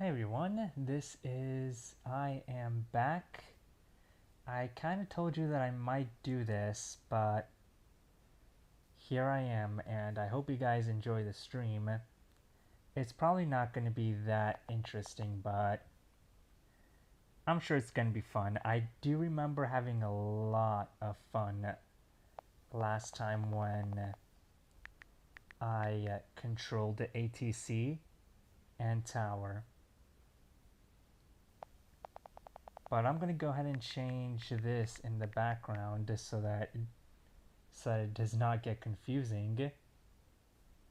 Hey everyone, I am back. I kind of told you that I might do this, but here I am, and I hope you guys enjoy the stream. It's probably not going to be that interesting, but I'm sure it's going to be fun. I do remember having a lot of fun last time when I controlled the ATC and tower. But I'm going to go ahead and change this in the background so that it does not get confusing.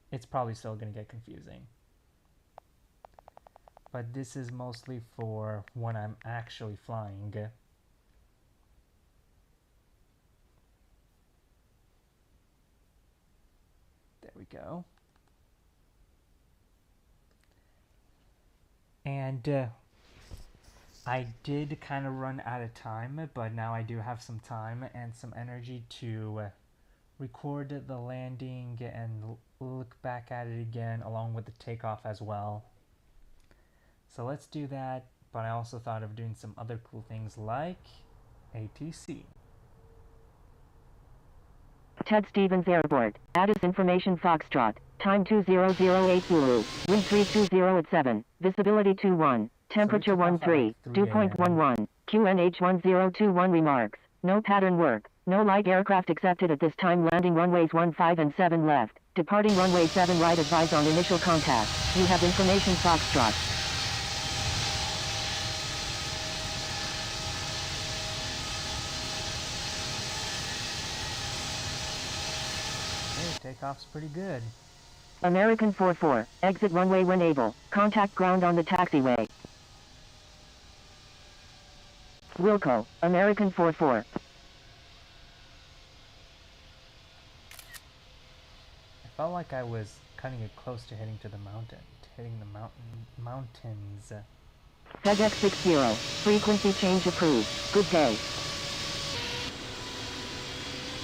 It's probably still going to get confusing. But this is mostly for when I'm actually flying. There we go. And I did kind of run out of time, but now I do have some time and some energy to record the landing and look back at it again along with the takeoff as well. So let's do that, but I also thought of doing some other cool things like ATC. Ted Stevens Airport, Addis Information Foxtrot, time 2008 Zulu, wind 320 at 7, visibility 21, temperature 13, dew point 11, QNH 1021 remarks, no pattern work, no light aircraft accepted at this time, landing runways 15 and 7 left, departing runway 7 right, advise on initial contact, you have information Foxtrot. Takeoff's pretty good. American 44, exit runway when able, contact ground on the taxiway. Wilco, American 44. I felt like I was cutting it close to hitting the mountains. FedEx 60, frequency change approved. Good day.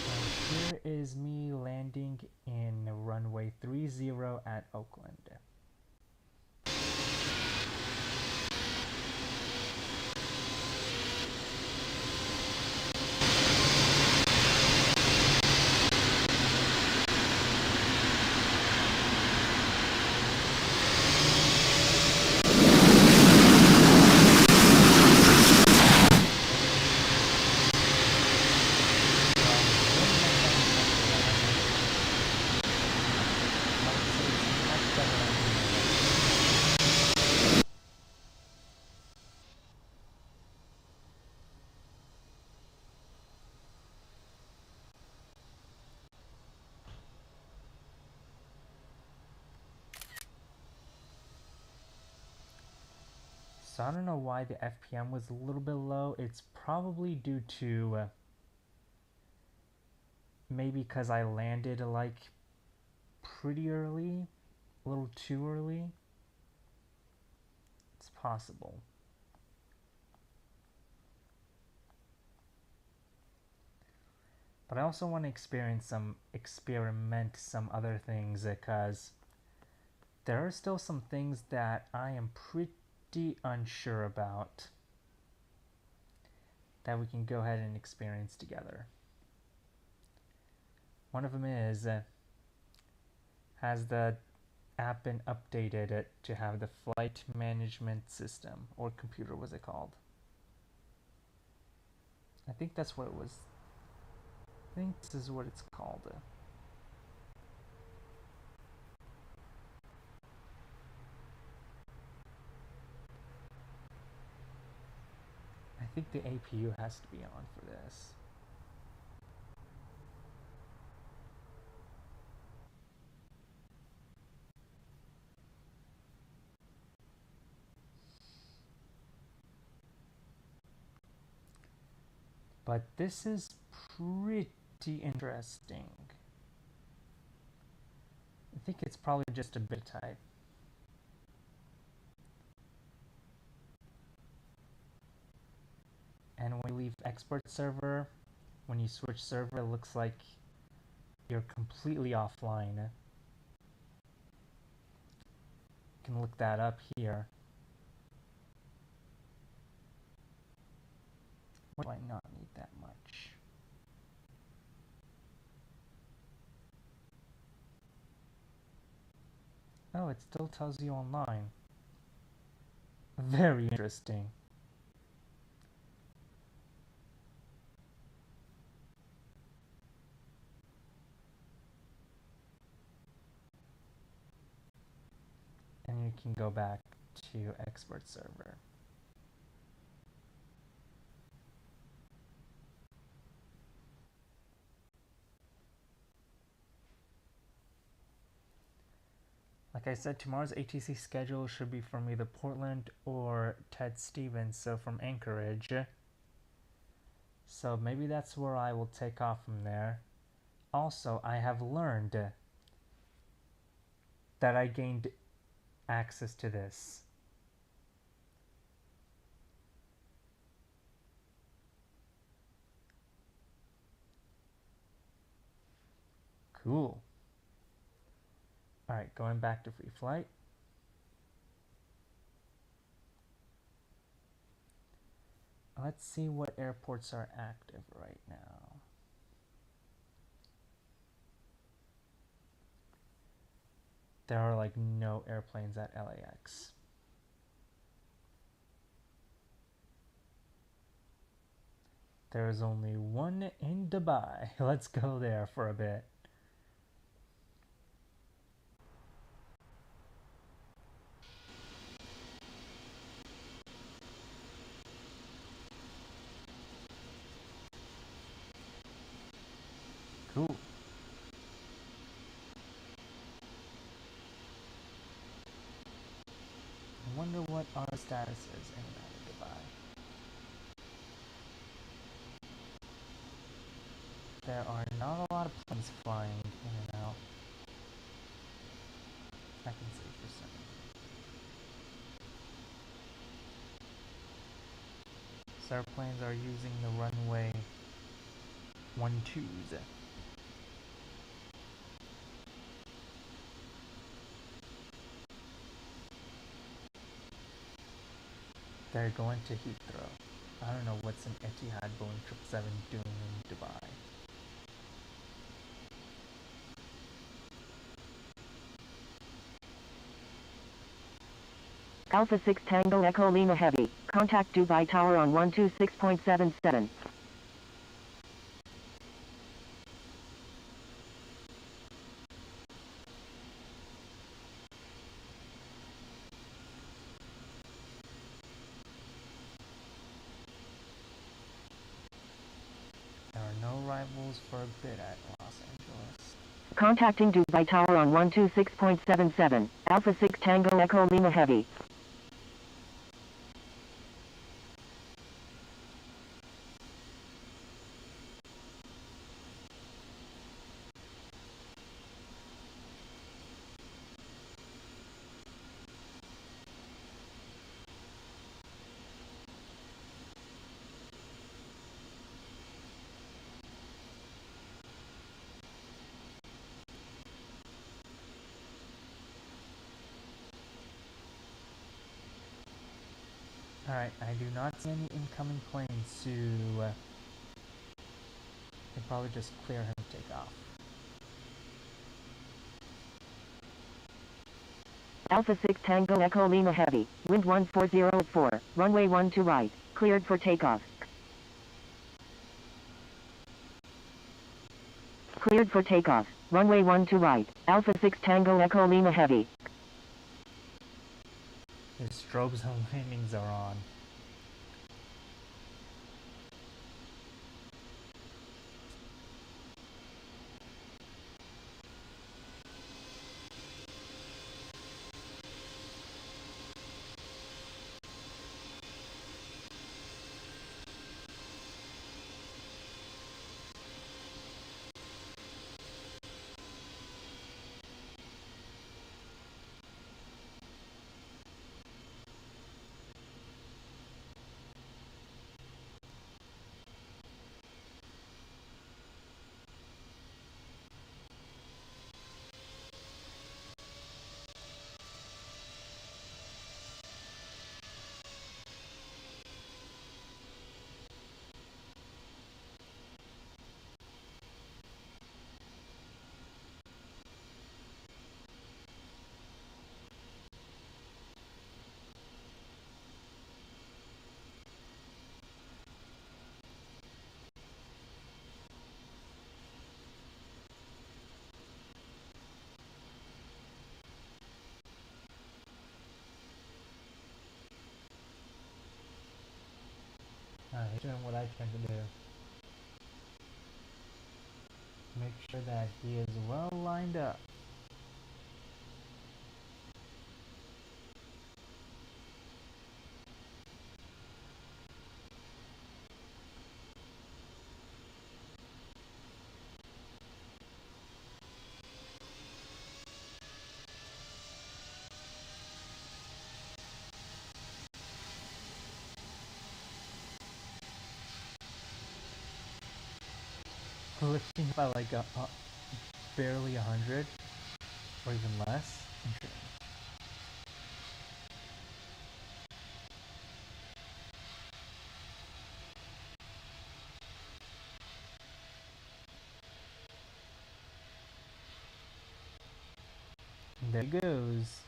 And here is me landing in runway 30 at Oakland. So I don't know why the FPM was a little bit low. It's probably due to maybe because I landed like pretty early, a little too early. It's possible. But I also want to experiment some other things because there are still some things that I am pretty unsure about that we can go ahead and experience together. One of them is, has the app been updated to have the flight management system, or computer was it called? I think that's what it was. I think this is what it's called. I think the APU has to be on for this. But this is pretty interesting. I think it's probably just a bit type. And when you leave export server, when you switch server, it looks like you're completely offline. You can look that up here. Or do I not need that much? Oh, it still tells you online. Very interesting. And you can go back to expert server. Like I said, tomorrow's ATC schedule should be from either Portland or Ted Stevens, so from Anchorage. So maybe that's where I will take off from there. Also, I have learned that I gained access to this. Cool. Alright, going back to free flight. Let's see what airports are active right now. There are like no airplanes at LAX. There's only one in Dubai. Let's go there for a bit. Cool. I wonder what our status is in Dubai. There are not a lot of planes flying in and out. I can say for certain. So airplanes are using the runway 12s. They're going to Heathrow. I don't know what's an Etihad Boeing 777 doing in Dubai. Alpha 6 Tango Echo Lima Heavy. Contact Dubai Tower on 126.77. There are no rivals for a bit at Los Angeles. Contacting Dubai Tower on 126.77. Alpha 6 Tango Echo Lima Heavy. Alright, I do not see any incoming planes, so I can probably just clear him and take off. Alpha 6 Tango Echo Lima Heavy. Wind 140 Runway 12 right. Cleared for takeoff. Cleared for takeoff. Runway 12 right. Alpha 6 Tango Echo Lima Heavy. His strobes and landings are on. Alright, doing what I tend to do. Make sure that he is well lined up. Lifting by like barely 100 or even less. There he goes.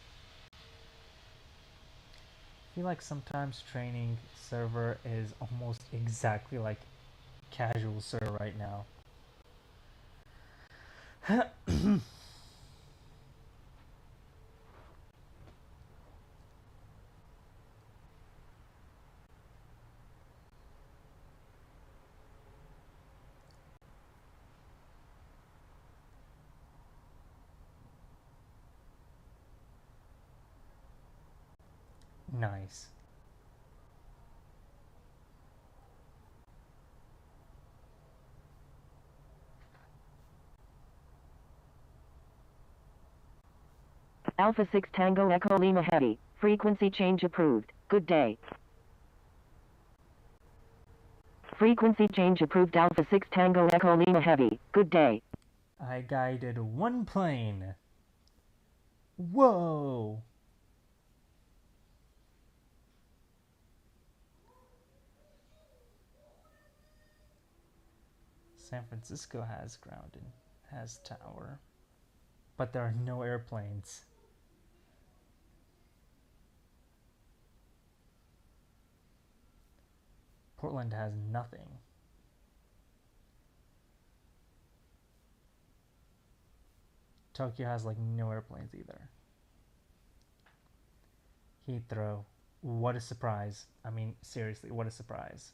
I feel like sometimes training server is almost exactly like casual server right now. Nice. Alpha 6 Tango Echo Lima Heavy. Frequency change approved. Good day. Frequency change approved. Alpha 6 Tango Echo Lima Heavy. Good day. I guided one plane. Whoa! San Francisco has grounded, has tower, but there are no airplanes. Portland has nothing. Tokyo has like no airplanes either. Heathrow, what a surprise. I mean, seriously, what a surprise.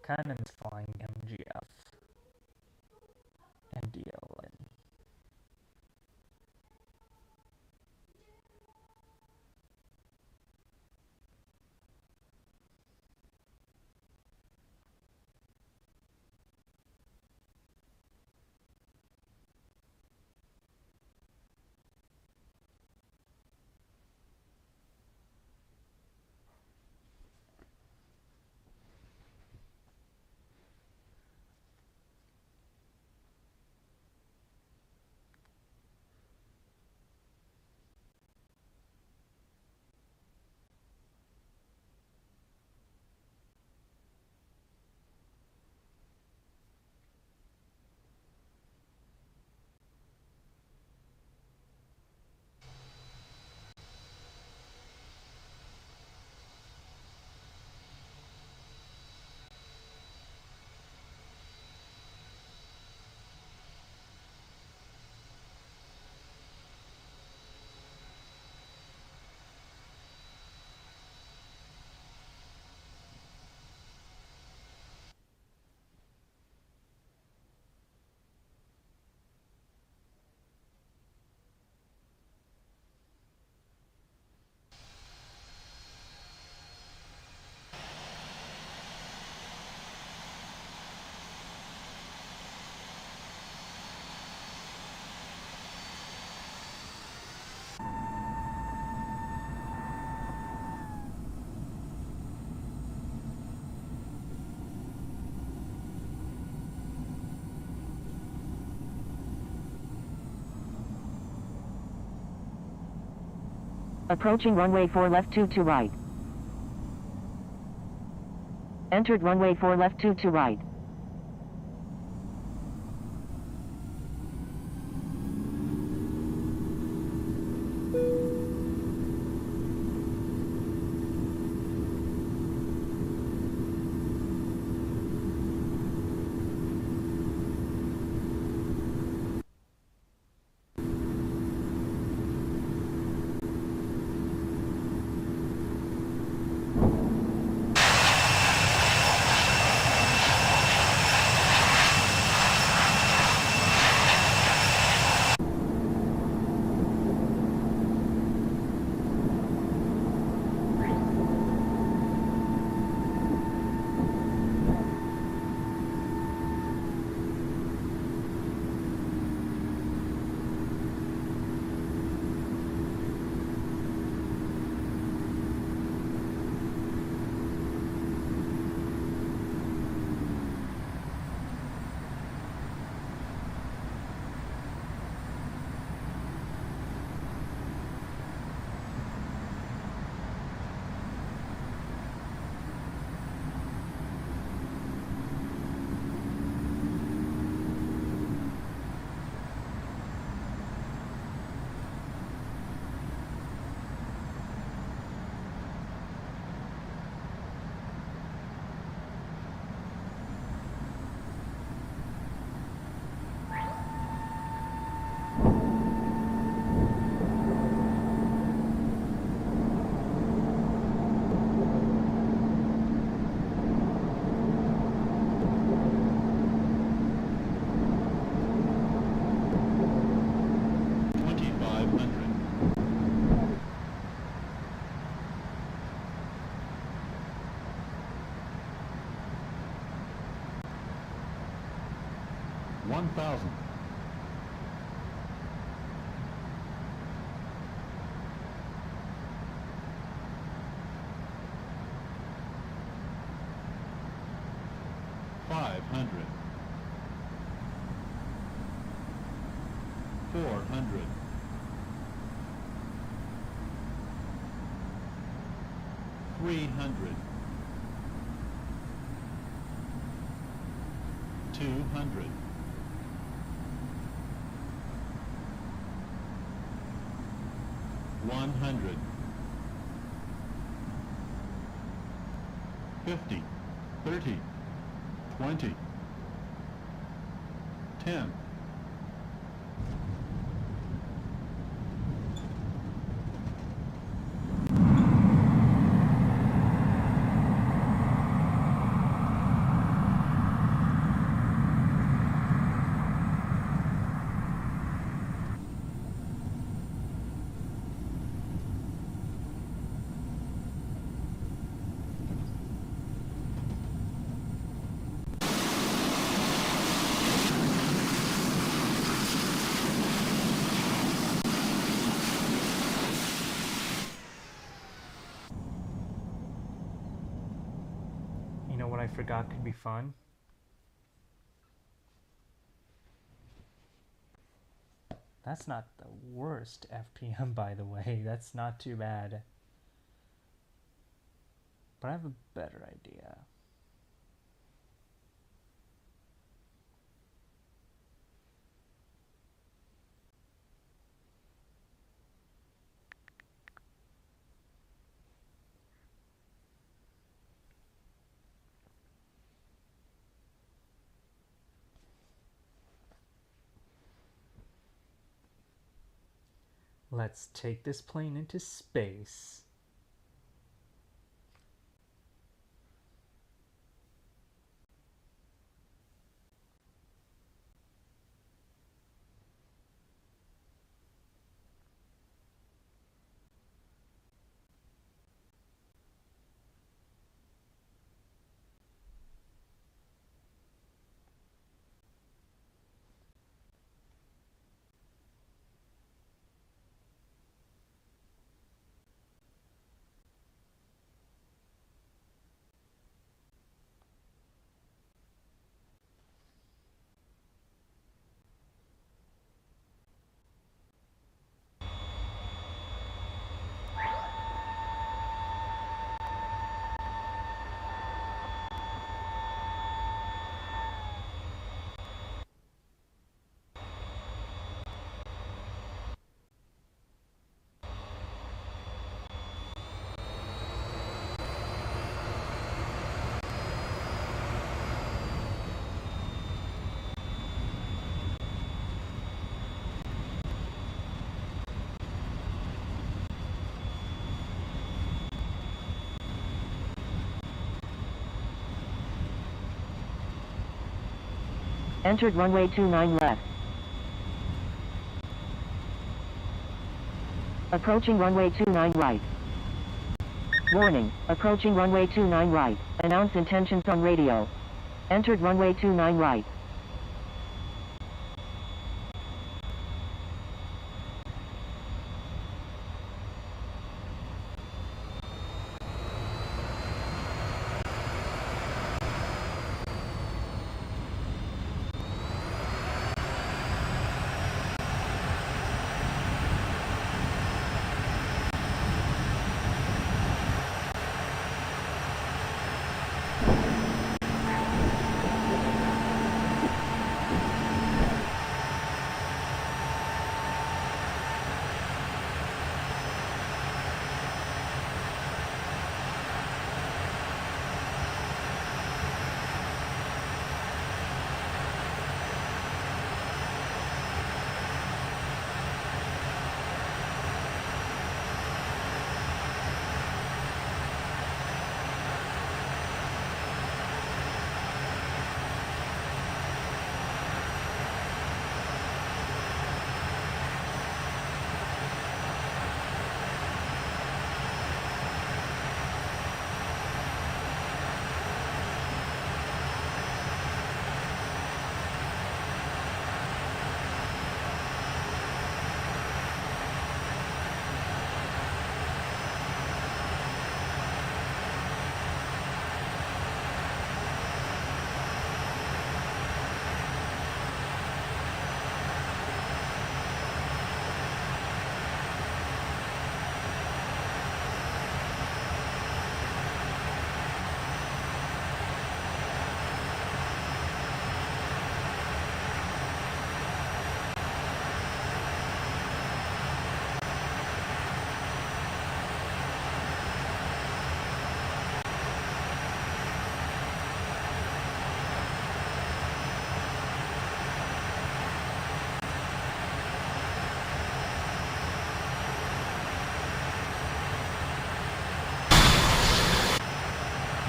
Cannon's flying MGF and DLN. Approaching runway 4 left 22 right. Entered runway 4 left 22 right. 1,000. 500. 400. 300. 200. 100. 50. 30. 20. 10. You know what I forgot could be fun? That's not the worst FPM, by the way. That's not too bad. But I have a better idea. Let's take this plane into space. Entered runway 29 left. Approaching runway 29 right. Warning, approaching runway 29 right. Announce intentions on radio. Entered runway 29 right.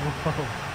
Whoa.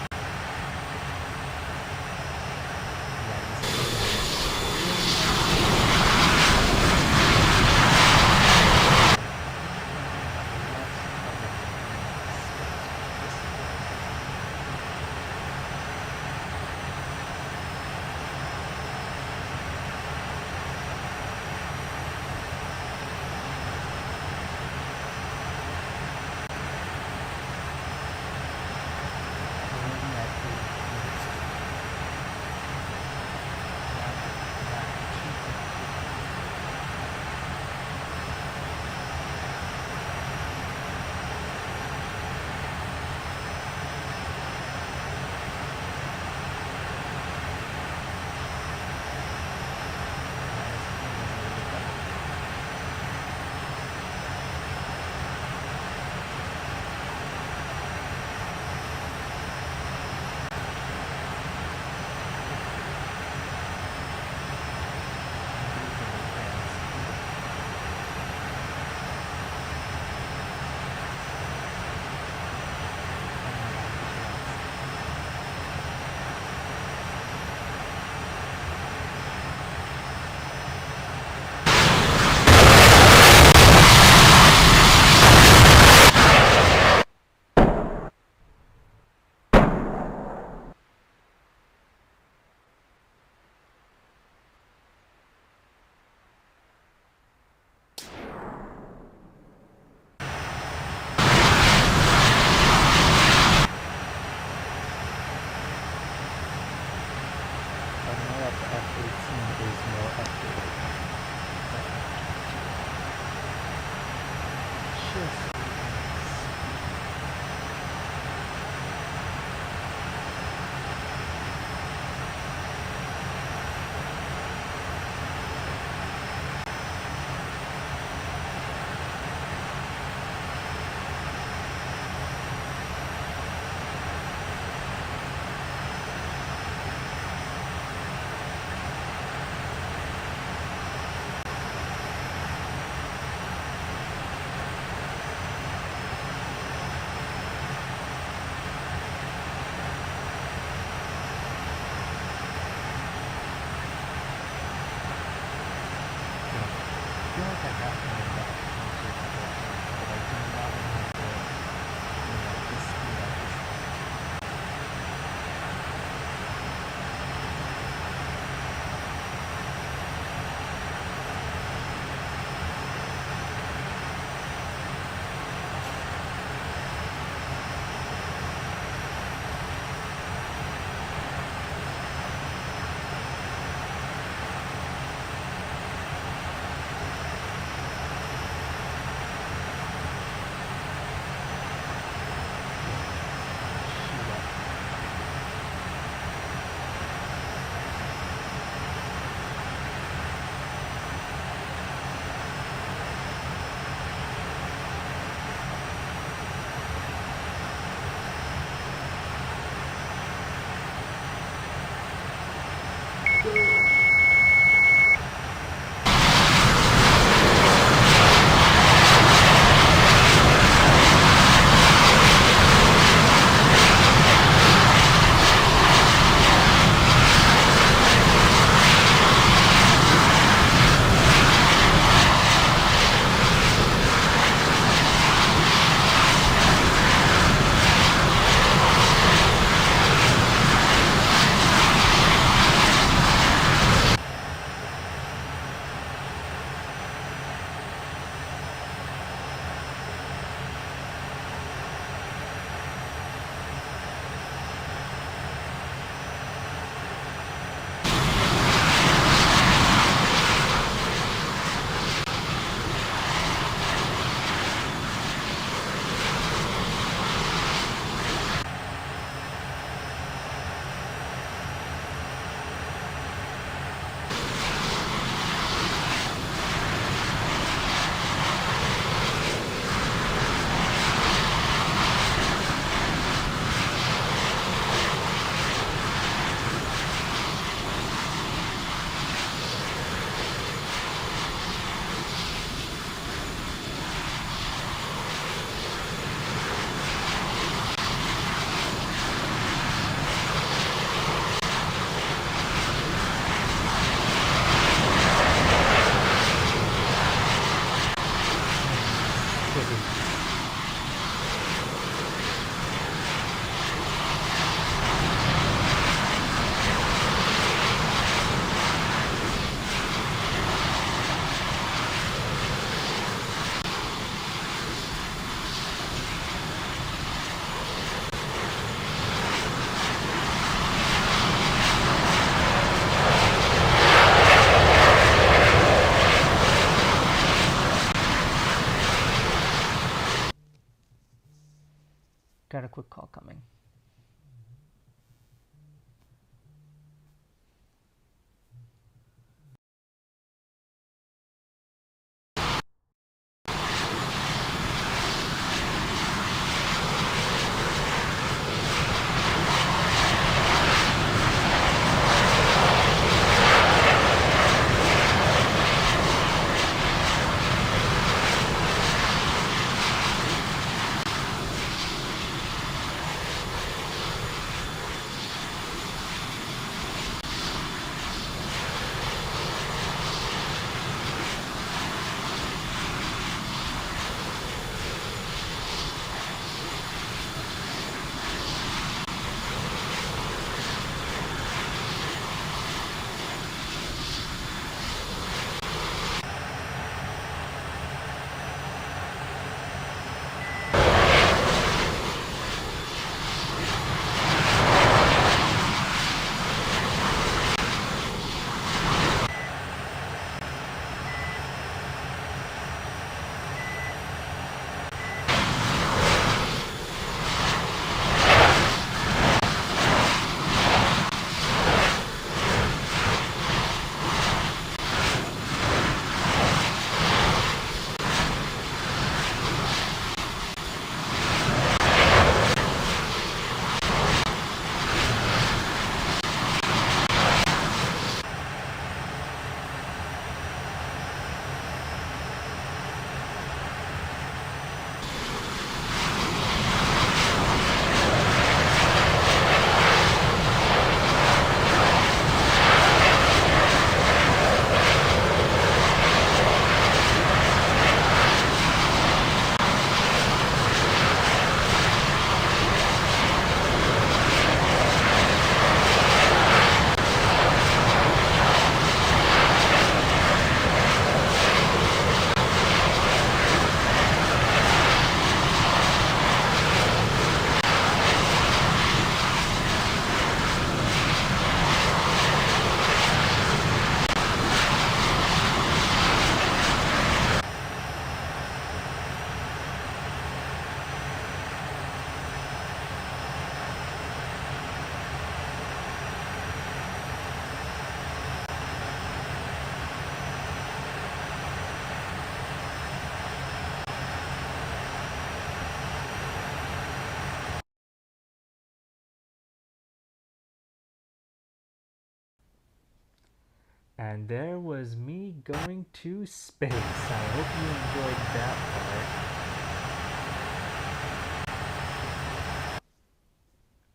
And there was me going to space. I hope you enjoyed that part.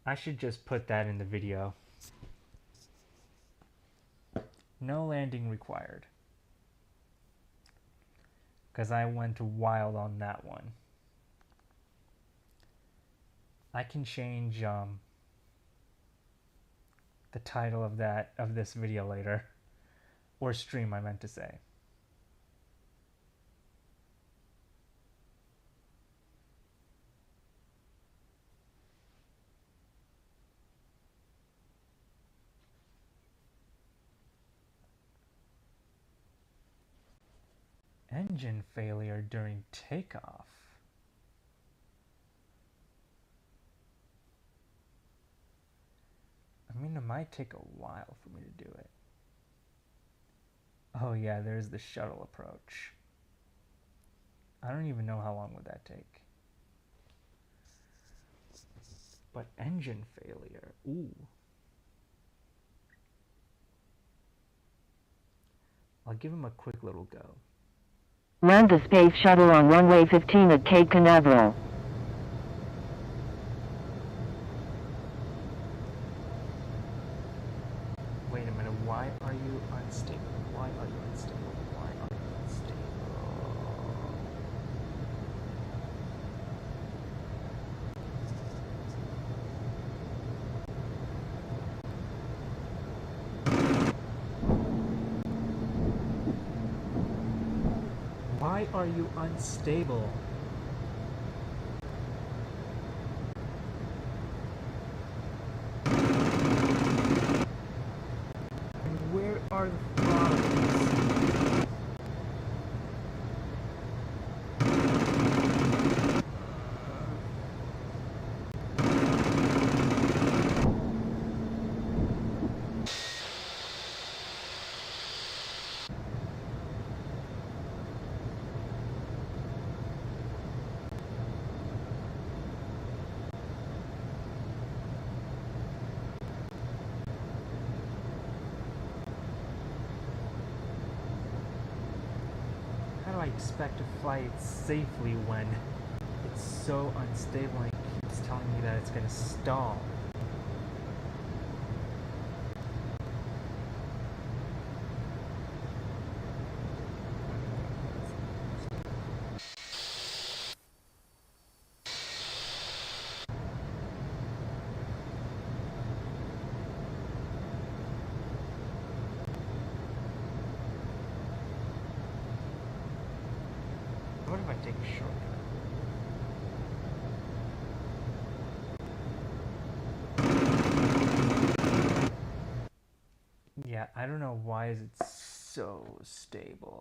I should just put that in the video. No landing required. Because I went wild on that one. I can change the title of this video later. Or stream, I meant to say. Engine failure during takeoff. I mean, it might take a while for me to do it. Oh yeah, there's the shuttle approach. I don't even know how long would that take. But engine failure, ooh. I'll give him a quick little go. Land the Space Shuttle on runway 15 at Cape Canaveral. Wait a minute, why are you unstable? Why are you unstable? Why are you unstable? Why are you unstable? And where are the throttles? How do I expect to fly it safely when it's so unstable and it keeps telling me that it's going to stall? What if I take a shortcut? Yeah, I don't know why is it so stable.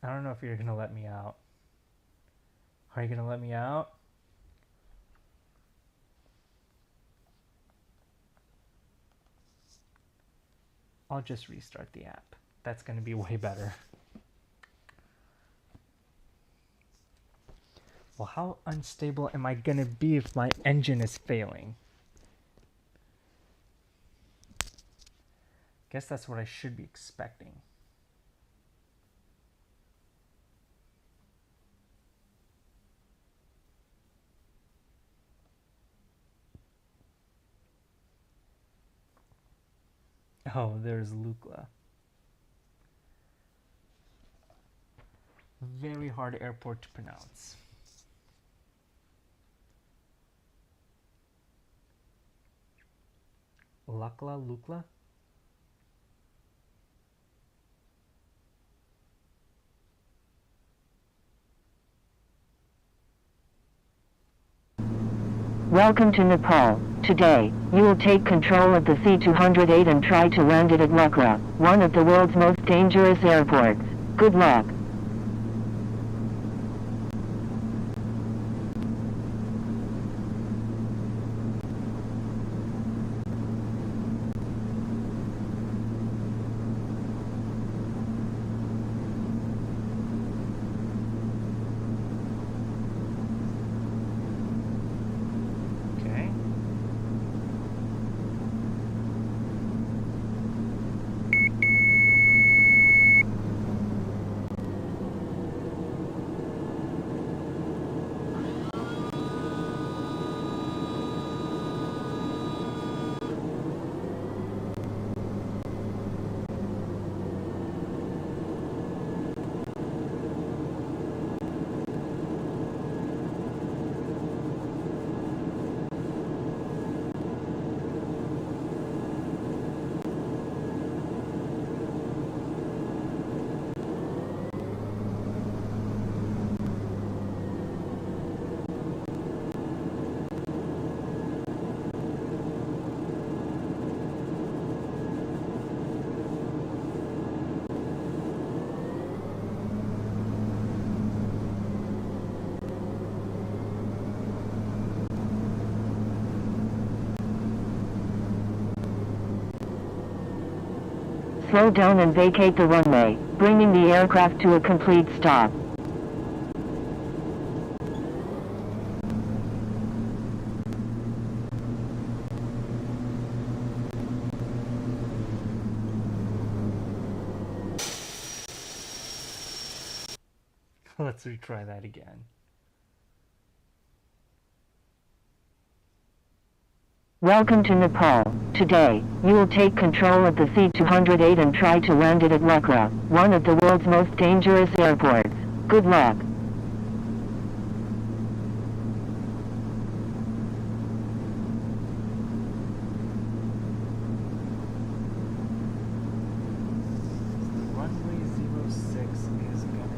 I don't know if you're gonna let me out. Are you gonna let me out? I'll just restart the app. That's gonna be way better. Well, how unstable am I gonna be if my engine is failing? Guess that's what I should be expecting. Oh, there's Lukla. Very hard airport to pronounce. Lukla? Welcome to Nepal. Today, you will take control of the C-208 and try to land it at Lucknow, one of the world's most dangerous airports. Good luck. Slow down and vacate the runway, bringing the aircraft to a complete stop. Let's retry that again. Welcome to Nepal. Today, you will take control of the C-208 and try to land it at Lucknow, one of the world's most dangerous airports. Good luck. Runway 06 is gonna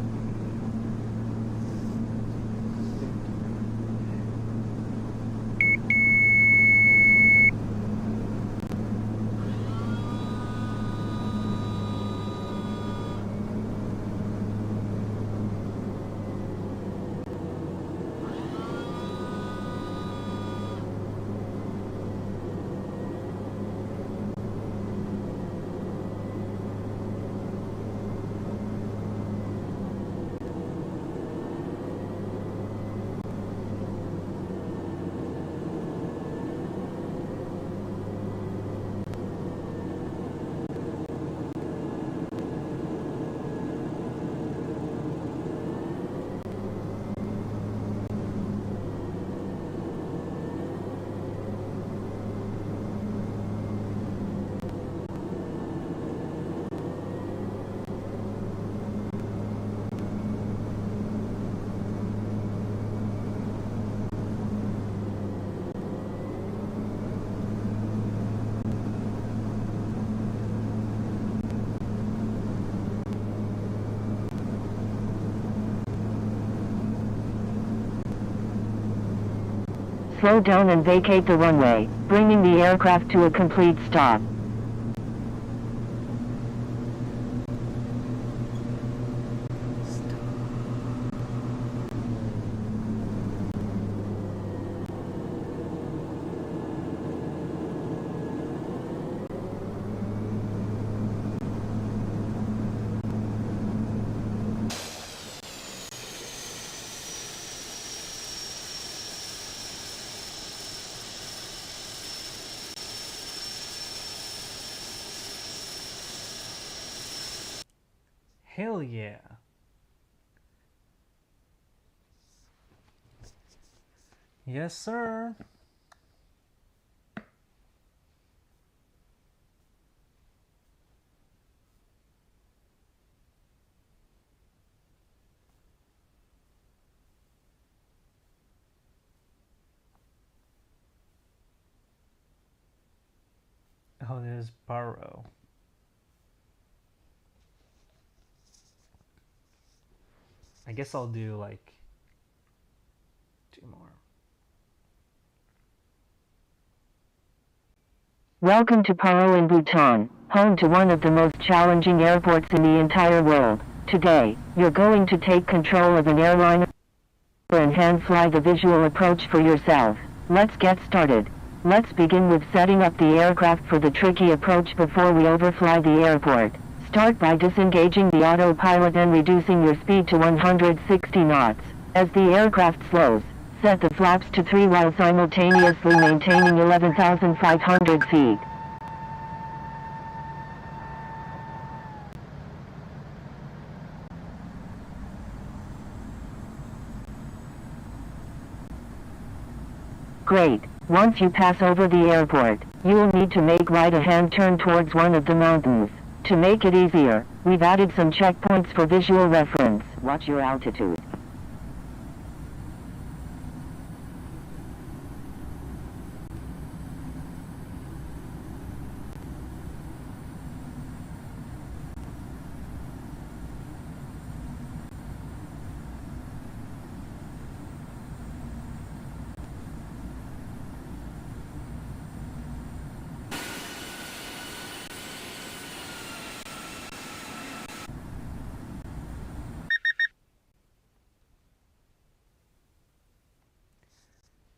Slow down and vacate the runway, bringing the aircraft to a complete stop. Hell yeah. Yes, sir. Oh, there's Burrow. I guess I'll do like 2 more. Welcome to Paro in Bhutan, home to one of the most challenging airports in the entire world. Today, you're going to take control of an airliner and hand fly the visual approach for yourself. Let's get started. Let's begin with setting up the aircraft for the tricky approach before we overfly the airport. Start by disengaging the autopilot and reducing your speed to 160 knots. As the aircraft slows, set the flaps to 3 while simultaneously maintaining 11,500 feet. Great. Once you pass over the airport, you will need to make right-hand turn towards one of the mountains. To make it easier, we've added some checkpoints for visual reference. Watch your altitude.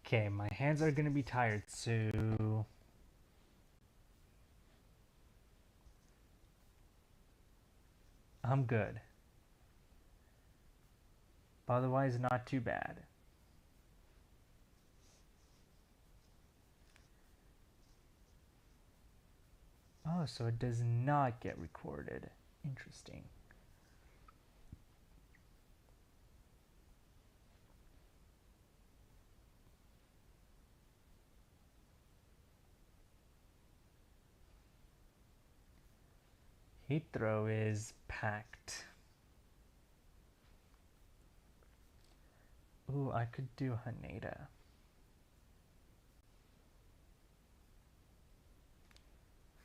Okay, my hands are gonna be tired, so I'm good. Otherwise, not too bad. Oh, so it does not get recorded. Interesting. Heathrow is packed. Ooh, I could do Haneda.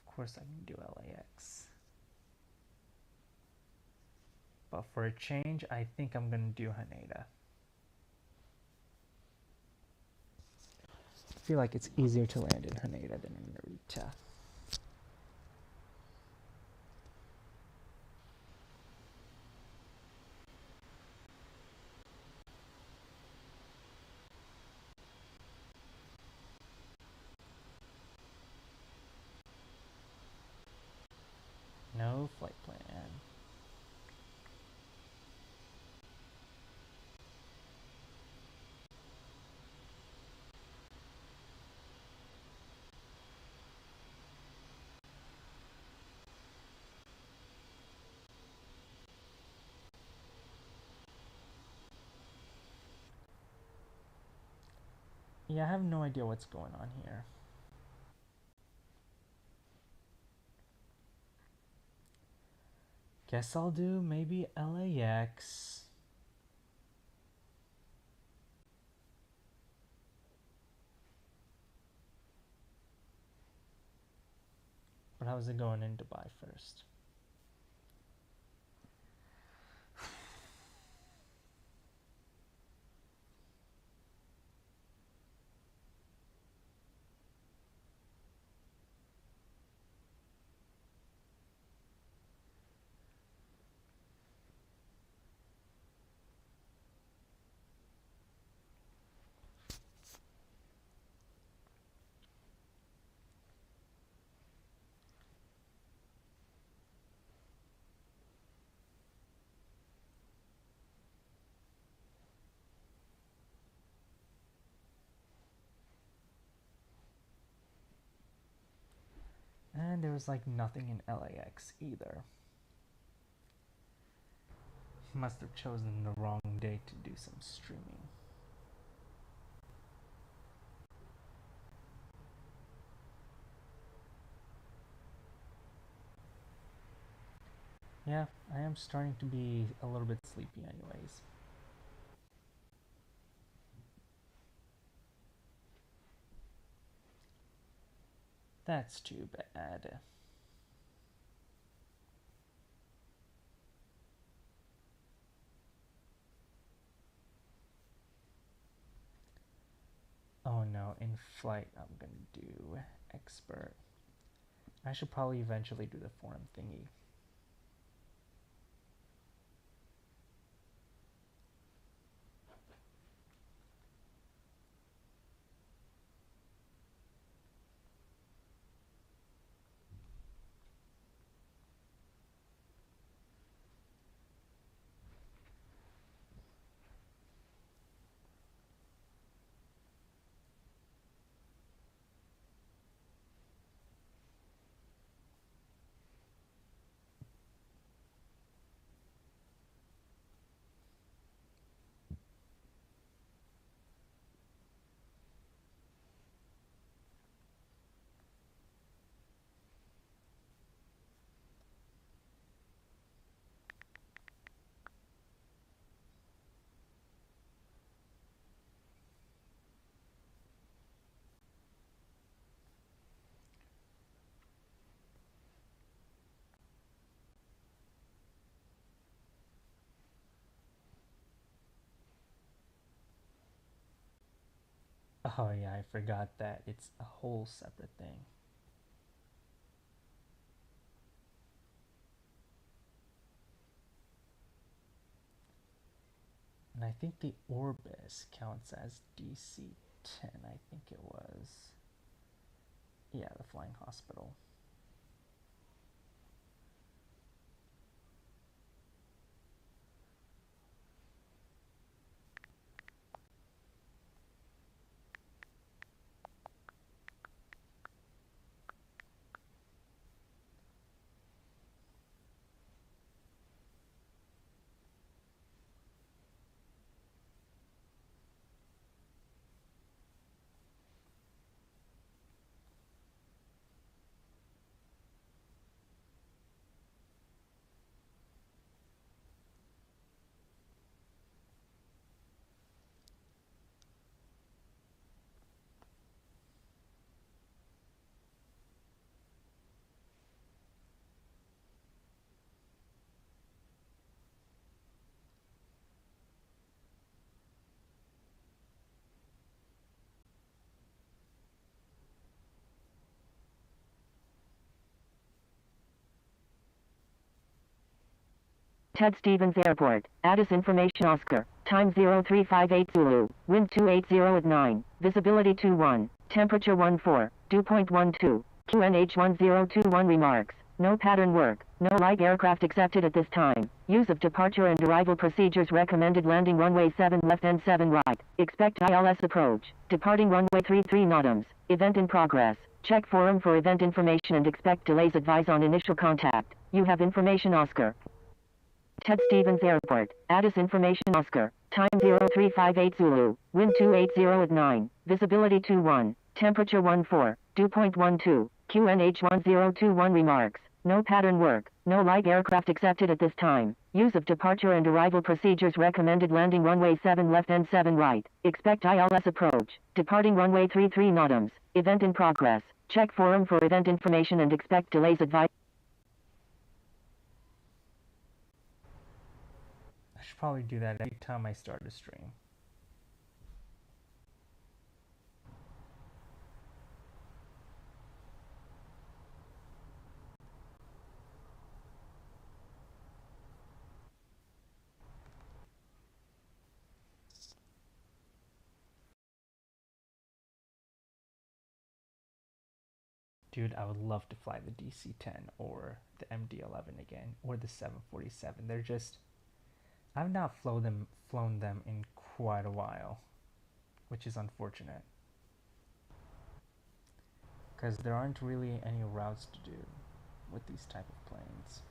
Of course I can do LAX. But for a change, I think I'm gonna do Haneda. I feel like it's easier to land in Haneda than in Narita. No flight plan. Yeah, I have no idea what's going on here. Guess I'll do maybe LAX. But how's it going in Dubai first? And there was like nothing in LAX either. Must have chosen the wrong day to do some streaming. Yeah, I am starting to be a little bit sleepy anyways. That's too bad. Oh no, in flight I'm gonna do expert. I should probably eventually do the forum thingy. Oh yeah, I forgot that it's a whole separate thing. And I think the Orbis counts as DC-10, I think it was. Yeah, the flying hospital. Ted Stevens Airport, Addis Information Oscar, time 0358 Zulu, wind 280 at 9, visibility 21, temperature 14, dew point 12, QNH 1021 remarks, no pattern work, no light aircraft accepted at this time, use of departure and arrival procedures recommended landing runway 7 left and 7 right, expect ILS approach, departing runway 33 NOTAMs, event in progress, check forum for event information and expect delays advise on initial contact, you have information Oscar. Ted Stevens Airport, Addis Information Oscar, time 0358 Zulu, wind 280 at 9, visibility 21, temperature 14, dew point 12, QNH 1021 remarks, no pattern work, no light aircraft accepted at this time, use of departure and arrival procedures recommended landing runway 7 left and 7 right, expect ILS approach, departing runway 33 NOTAMs, event in progress, check forum for event information and expect delays advise. I should probably do that every time I start a stream. Dude, I would love to fly the DC-10 or the MD-11 again, or the 747. They're just... I've not flown them in quite a while, which is unfortunate. Because there aren't really any routes to do with these type of planes.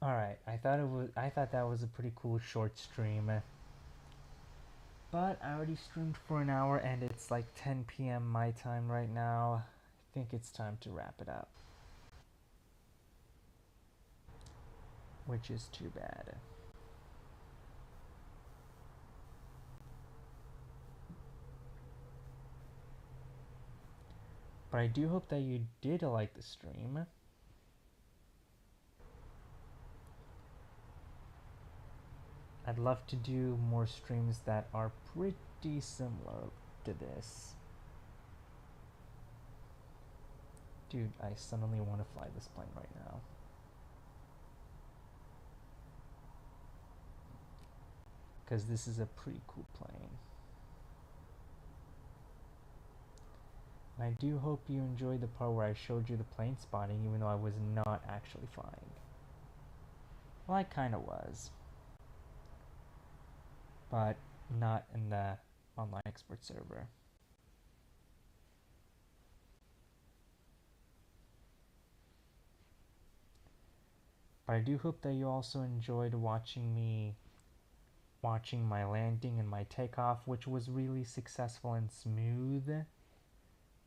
Alright, I thought that was a pretty cool short stream. But I already streamed for an hour and it's like 10 p.m. my time right now. I think it's time to wrap it up. Which is too bad. But I do hope that you did like the stream. I'd love to do more streams that are pretty similar to this. Dude, I suddenly want to fly this plane right now. Because this is a pretty cool plane. And I do hope you enjoyed the part where I showed you the plane spotting even though I was not actually flying. Well, I kind of was. But not in the online expert server. But I do hope that you also enjoyed watching my landing and my takeoff, which was really successful and smooth.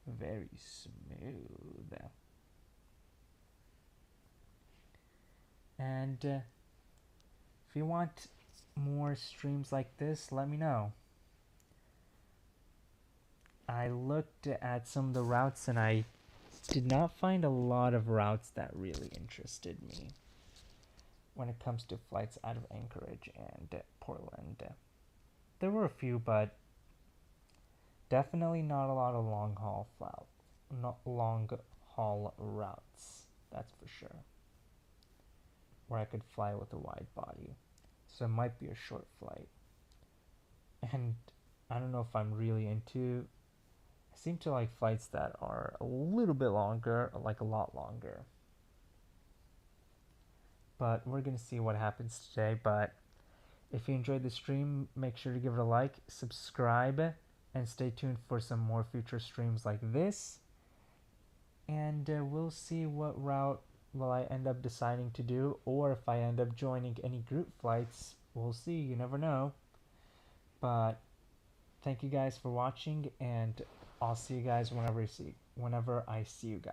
Very smooth. And if you want more streams like this, let me know. I looked at some of the routes and I did not find a lot of routes that really interested me when it comes to flights out of Anchorage and Portland. There were a few, but definitely not a lot of long haul routes, that's for sure, where I could fly with a wide body. So it might be a short flight. And I don't know if I'm really into, I seem to like flights that are a little bit longer, like a lot longer. But we're gonna see what happens today. But if you enjoyed the stream, make sure to give it a like, subscribe, and stay tuned for some more future streams like this. And we'll see what route will I end up deciding to do, or if I end up joining any group flights. We'll see, you never know. But thank you guys for watching, and I'll see you guys whenever I see you guys.